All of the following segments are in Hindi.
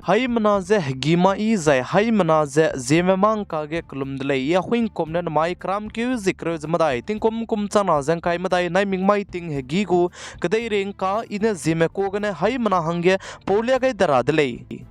Hai manaze gima I zai hai manaze Zeme mang kage klum dlei ya huing komne mai kram kyu zikre zmadai ting kum chana zang kai madai nai ming mai ting he gi gu kadai reng ka ine Zeme ko gane hai mana hange polya gai dara dlei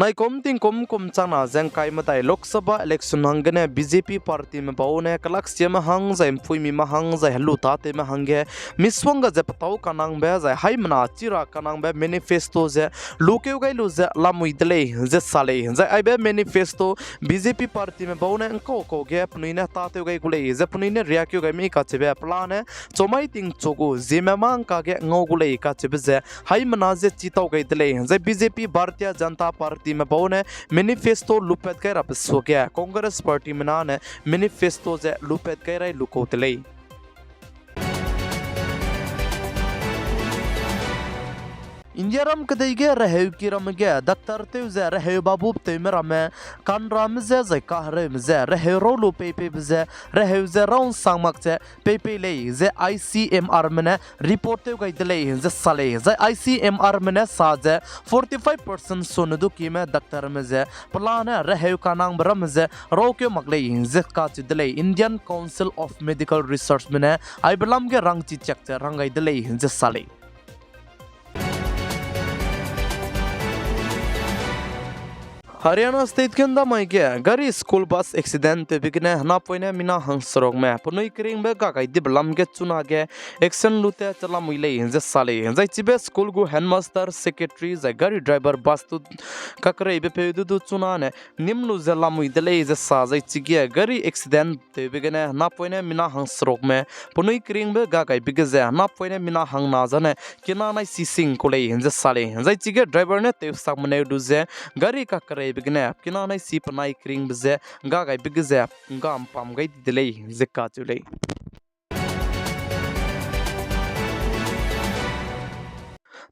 nai kom chana zang kai matai Lok Sabha election hangane BJP party me baune kalak siam hang zai phui mi ma hang zai halu ta te me hange miswanga je patau kanang be zai hai mana chira kanang be manifesto je lukeu gai lu je lamui dele je sale zai ai be manifesto BJP party me baune ko ge pnuine ta te gai gulei je pnuine ria kyu gai mi ka chebe plan chomai ting chogu Zeme mang ka ge ngau gulei ka chebe je hai mana je chitau gai dele zai BJP Bharatiya Janata Party में बहुने मैनिफेस्टो लुपेट कर अब सो गया कांग्रेस पार्टी में ना ने मैनिफेस्टो जे लुपेट कर रही लुकोतले India ram kadai ge rehew ki ram ge daktar te ze rehew babu te merame kan ram ze ze ka re ze rehew rolu pe ze rehew ze round sangmak ze pe le ze ICMR mene report te gai dele ze sale ze ICMR mene sa ze 45% sonudu ki me daktar me ze plan rehew kanang bram ze rokyo magle ze ka chi dele Indian Council of Medical Research mene ai blam ge rang chi chak che rangai dele ze sale Haryana state के अंदर मैं क्या गरी स्कूल बस एक्सीडेंट बिकने हना पोइने मिना हंसरोग में पुनई करिंग बे का काइदि बलम के चुना के एक्शन लुते चला मुइले हिंजे साले हिंजे चिबे स्कूल गु हेडमास्टर सेक्रेटरी जे गरी ड्राइवर बस तु ककरे बे पे दु चुना ने निम्नु जला मुइदले जे साजै चिगे गरी एक्सीडेंट बिकने हना पोइने मिना हंसरोग में पुनई करिंग बे का काइ बिगे जे हना पोइने मिना हंग ना जाने किना नाइ सिसिंग कोले हिंजे साले हिंजे चिगे ड्राइवर ने ते सामने दुजे गरी का करे बिगने किना नाइ सी पनाई क्रिंग बजे गा गाय बिगजे गाम पाम गई दिले जिक्का चुले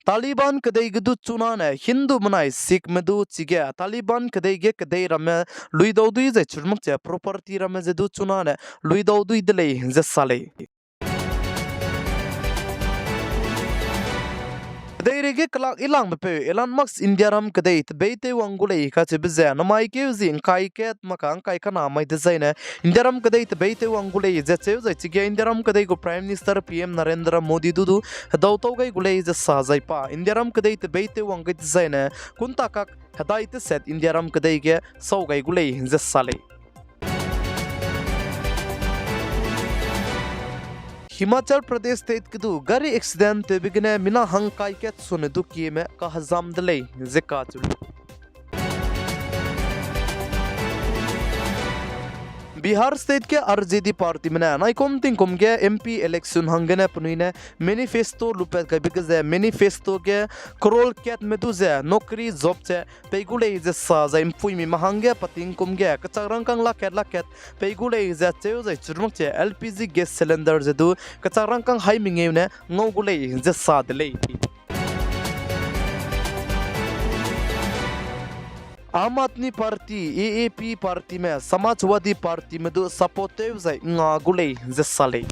तालिबान कदई गदु चुना ने हिंदू मनाई सिख मदु चिगे तालिबान कदई गे कदई रमे लुई दौदुई जे चुरमुक जे प्रॉपर्टी रमे जे दु चुना ने लुई दौदुई दिले जे साले Deirege kelak ilang bepe Elon Musk India ram kedai tebete wangulei ka chebze namai ke zin kai ket makang kai kana mai design India ram kedai tebete wangulei je cheu je chige India ram kedai go Prime Minister PM Narendra Modi dudu dauto gai gulei je sajai pa India ram kedai tebete wangai design kunta kak hadai te set India ram kedai ge sau gai gulei je sale Himachal Pradesh state के दु गाड़ी एक्सीडेंट बिगने मिना हंग काय के सुने दु की में का हजाम दले जिका चुली बिहार स्टेट के आरजेडी पार्टी में नाइ कोम तिंग कोम के एमपी इलेक्शन हंगने पुनिने मैनिफेस्टो लुपेट का बिगजे मैनिफेस्टो के करोल केट में दुजे नौकरी जॉब चे पेगुले जे साजा इम्पुई mi mahangge pating kum ge kacharang kang laket peigule je cheu je churmuk che LPG gas cylinder je du kacharang kang hai mingeu ne ngogule je sadle आम आदमी पार्टी AAP पार्टी में समाजवादी पार्टी में दो सपोर्टिव जाय गुले जे साले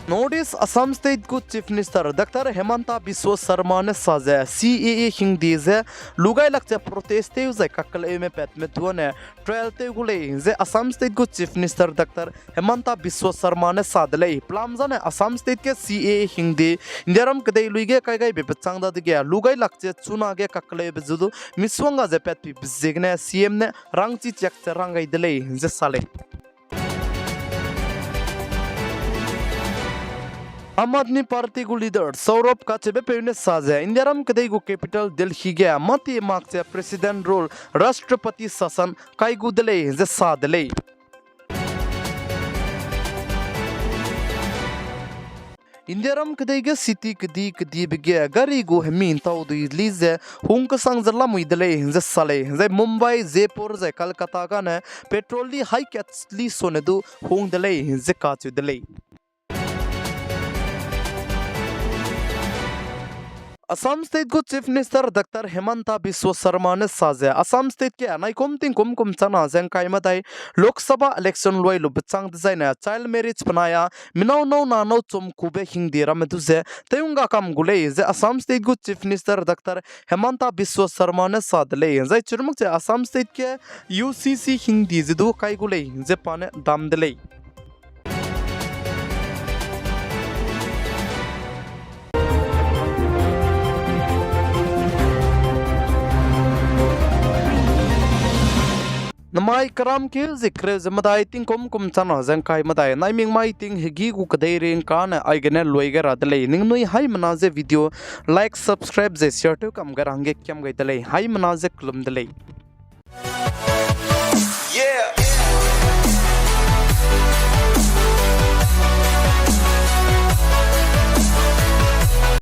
नोटिस असम स्टेट को chief minister doctor Himanta Biswa Sarma ने साजे CAA हिंदी जे लुगाई लक्चे प्रोटेस्ट जे ककले में पेट में तुने ट्रायल ते गुले जे असम स्टेट को chief minister doctor Himanta Biswa Sarma ने सादले प्लाम जाने असम स्टेट के CAA हिंदी इंदिरम कदे लुइगे काय काय बेपचांग दा दिगे लुगाई लक्चे चुना गे ककले बेजुदु मिसवंगा जे पेट पि बिजिगने CM ने रंगची चेक रंगाई दले जे साले आम आदमी पार्टी को लीडर सौरभ का चेबे पेने साजे इंदिराम कदई को कैपिटल दिल्ली गया मती मार्क्स प्रेसिडेंट रोल राष्ट्रपति शासन काई गुदले जे सादले इंदिराम कदई के सिटी कदी बिगे गरी गो हमीन ताउ दु लीजे हुंक संग जला मुइदले जे साले जे मुंबई जयपुर जे कलकत्ता का ने पेट्रोल ली हाई कैटली सोने दु हुंग दले जे काचु दले असम स्टेट को chief minister doctor Himanta Biswa Sarma ने साजे असम स्टेट के अनाई कुमतिंग कुम चना जेंग काय मताई लोकसभा इलेक्शन लोई लु बचांग डिजाइन चाइल्ड मैरिज बनाया मिनाव नौ नानो चुम कुबे हिंदीरा में तुझे तयुंगा काम गुले जे असम स्टेट को chief minister doctor Himanta Biswa Sarma ने सादले जे चुरमुक जे असम स्टेट के UCC हिंदी जिदु काय गुले जे पाने दाम दले नमाई करम के जिक्र जमदाई तिंग कुम चना जंग काय मदाई नाइमिंग माई तिंग हिगी गु कदे रेन कान आइगने लोइगे रादले निंग नुई हाई मनाजे वीडियो लाइक सब्सक्राइब जे शेयर तो कम गरांगे क्यम गइतले हाई मनाजे क्लम दले।